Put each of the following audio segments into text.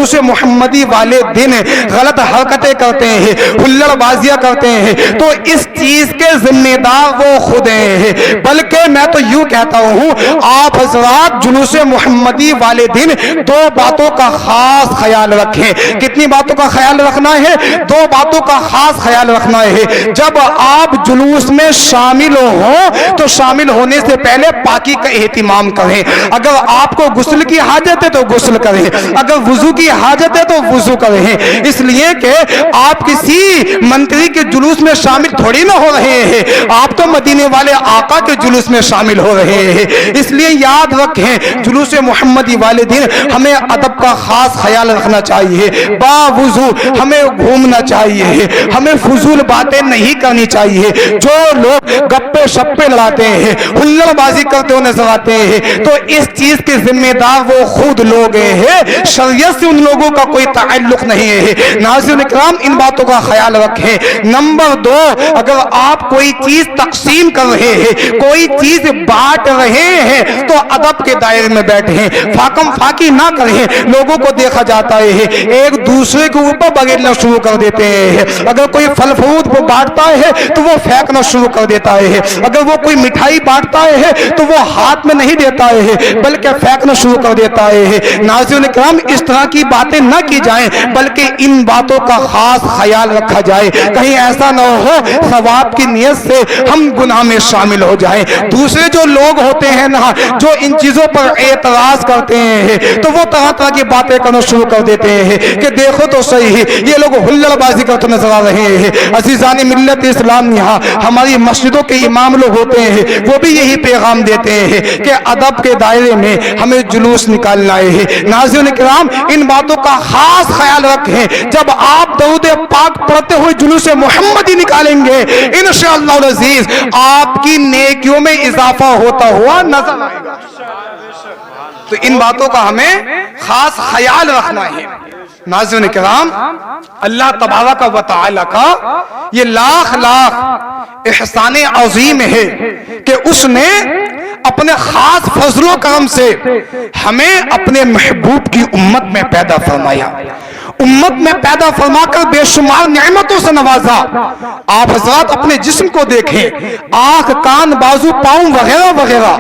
جلوس محمدی والے دن غلط حرکتیں کرتے ہیں، ہلڑ بازیاں کرتے ہیں، تو اس چیز کے ذمہ دار وہ خود ہیں۔ بلکہ میں تو یوں کہتا ہوں آپ حضرات جلوس محمدی والے دن دو باتوں کا خاص خیال رکھیں۔ کتنی باتوں کا خیال رکھنا ہے؟ دو باتوں کا خاص خیال رکھنا ہے۔ جب آپ جلوس میں شامل ہوں تو شامل ہونے سے پہلے پاکی کا اہتمام کریں۔ اگر آپ کو غسل کی حاجت ہے تو غسل کریں، اگر وضو کی حاجت ہے تو وضو کریں، اس لیے کہ آپ کسی منتری کے جلوس میں شامل تھوڑی نہ ہو رہے ہیں، آپ تو مدینے والے آقا کے جلوس میں شامل ہو رہے ہیں۔ اس لیے یاد رکھیں جلوس محمدی والے دن ہمیں ادب کا خاص خیال رکھنا چاہیے، باوضو ہمیں گھومنا چاہیے، ہمیں فضول باتیں نہیں کرنی چاہیے۔ جو لوگ گپے شپے لڑاتے ہیں، ہلڑ بازی کرتے ہوئے نظر آتے ہیں، تو اس چیز کے ذمہ دار وہ خود لوگ ہیں، شریعت سے ان لوگوں کا کوئی تعلق نہیں ہے۔ ناظرین اکرام ان باتوں کا خیال رکھیں۔ نمبر دو، اگر آپ کوئی چیز تقسیم کر رہے ہیں، کوئی چیز بانٹ رہے ہیں تو ادب کے دائرے میں بیٹھیں، فاقم فاقی نہ کریں۔ لوگوں کو دیکھا جاتا ہے ایک دوسرے کے اوپر بگڑنا شروع کر دیتے ہیں۔ اگر کوئی پھل فروٹ کو بانٹتا ہے تو وہ پھینکنا شروع کر دیتا ہے، اگر وہ کوئی مٹھائی بانٹتا ہے تو وہ ہاتھ میں نہیں دیتا ہے بلکہ پھینکنا شروع کر دیتا ہے۔ ناظرین کرام اس طرح کی باتیں نہ کی جائیں، بلکہ ان باتوں کا خاص خیال رکھا جائے، کہیں ایسا نہ ہو ثواب کی نیت سے ہم گناہ میں شامل ہو جائیں۔ دوسرے جو لوگ ہوتے ہیں نا جو ان چیزوں پر اعتراض کرتے ہیں تو وہ طرح طرح کی باتیں کرنا شروع کر دیتے ہیں کہ دیکھو تو صحیح یہ لوگ ہلڑ بازی کرتے نظر آ رہے ہیں۔ عزیزان ملت اسلام یہاں ہماری مسجدوں کے امام لوگ ہوتے ہیں، وہ بھی یہی پیغام دیتے ہیں کہ ادب کے دائرے میں ہمیں جلوس نکالنا ہے۔ ناظرین کرام ان باتوں کا خاص خیال رکھیں، جب آپ درود پاک پڑھتے ہوئے جلوس محمدی نکالیں گے انشاءاللہ العزیز آپ کی نیکیوں میں اضافہ ہوتا ہوا نظر آئے گا۔ تو ان باتوں کا ہمیں خاص خیال رکھنا ہے۔ ناظرین کرام اللہ تبارک و تعالی کا یہ لاکھ لاکھ احسان عظیم ہے کہ اس نے اپنے خاص فضل و کرم سے ہمیں اپنے محبوب کی امت میں پیدا فرمایا، امت میں پیدا فرما کر بے شمار نعمتوں سے نوازا۔ آپ حضرات اپنے جسم کو دیکھیں، آنکھ کان بازو پاؤں وغیرہ وغیرہ،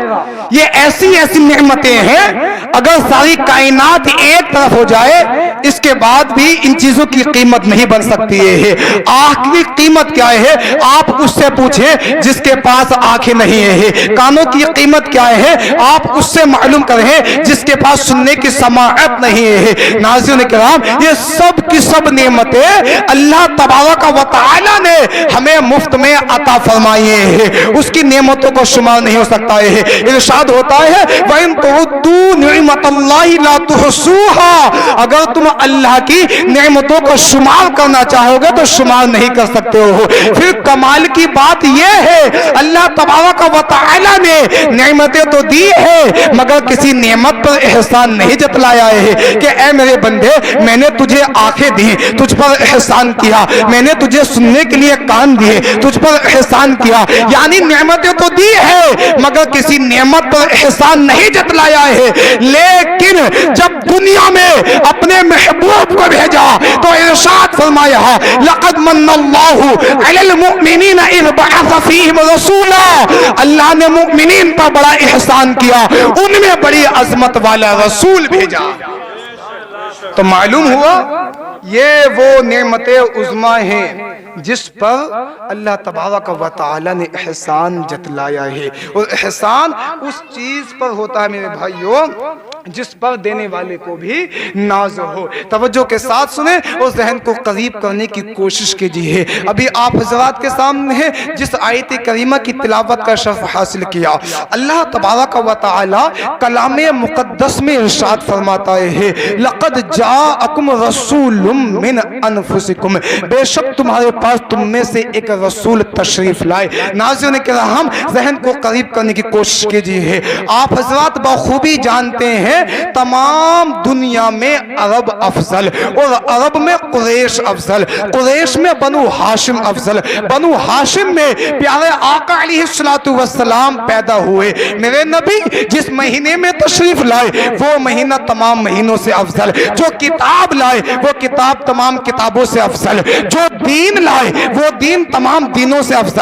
یہ ایسی ایسی نعمتیں ہیں اگر ساری کائنات ایک طرف ہو جائے اس کے بعد بھی ان چیزوں کی قیمت نہیں بن سکتی ہے۔ آنکھ کی قیمت کیا ہے آپ اس سے پوچھیں جس کے پاس آنکھیں نہیں ہیں، کانوں کی قیمت کیا ہے آپ اس سے معلوم کریں جس کے پاس سننے کی سماعت نہیں ہے۔ ناظرین کرام یہ سب کی سب نعمتیں اللہ تبارک و تعالی نے ہمیں مفت میں عطا فرمائے ہیں، اس کی نعمتوں کو شمار نہیں ہو سکتا ہے۔ ارشاد ہوتا ہے وَإِن تُعُدُّوا نِعْمَةَ اللَّهِ لَا تُحْصُوهَا، اگر تم اللہ کی نعمتوں کو شمار کرنا چاہو گے تو شمار نہیں کر سکتے ہو۔ پھر کمال کی بات یہ ہے اللہ تبارک و تعالی نے نعمتیں تو دی ہے مگر کسی نعمت پر احسان نہیں جتلایا ہے کہ اے میرے بندے میں نے تجھے آنکھیں دی، تجھ پر احسان کیا، میں نے تجھے سننے کے لیے کان دیے، تجھ پر احسان کیا، یعنی نعمتیں تو دی ہے مگر کسی نعمت پر احسان نہیں جتلایا ہے۔ لیکن جب دنیا میں اپنے محبوب کو بھیجا تو ارشاد فرمایا لقد من اللہ علی المؤمنین اذ بعث فیہم رسولا، اللہ نے مؤمنین پر بڑا احسان کیا، ان میں بڑی عظمت والا رسول بھیجا۔ تو معلوم ہوا یہ وہ نعمت عظمیٰ ہیں جس پر اللہ تبارک و تعالی نے احسان جتلایا ہے، اور احسان اس چیز پر ہوتا ہے میرے بھائیوں جس پر دینے والے کو بھی ناز ہو۔ توجہ کے ساتھ سنیں اور ذہن کو قریب کرنے کی کوشش کیجیے۔ ابھی آپ حضرات کے سامنے جس آیت کریمہ کی تلاوت کا شرف حاصل کیا، اللہ تبارک و تعالی کلام مقدس میں ارشاد فرماتا ہے لقد جاءکم رسول من انفسکم، بے شک تمہارے پاس تم میں سے ایک رسول تشریف لائے۔ ناظرین کرام ذہن کو قریب کرنے کی کوشش کیجیے۔ آپ حضرات بخوبی جانتے ہیں تمام دنیا میں عرب افضل، اور عرب میں قریش افضل، قریش میں بنو ہاشم افضل، بنو ہاشم میں پیارے آقا علیہ السلام پیدا ہوئے۔ میرے نبی جس مہینے میں تشریف لائے وہ مہینہ تمام مہینوں سے افضل، جو کتاب لائے وہ کتاب تمام کتابوں سے افضل، جو دین لائے وہ دین تمام دینوں سے افضل۔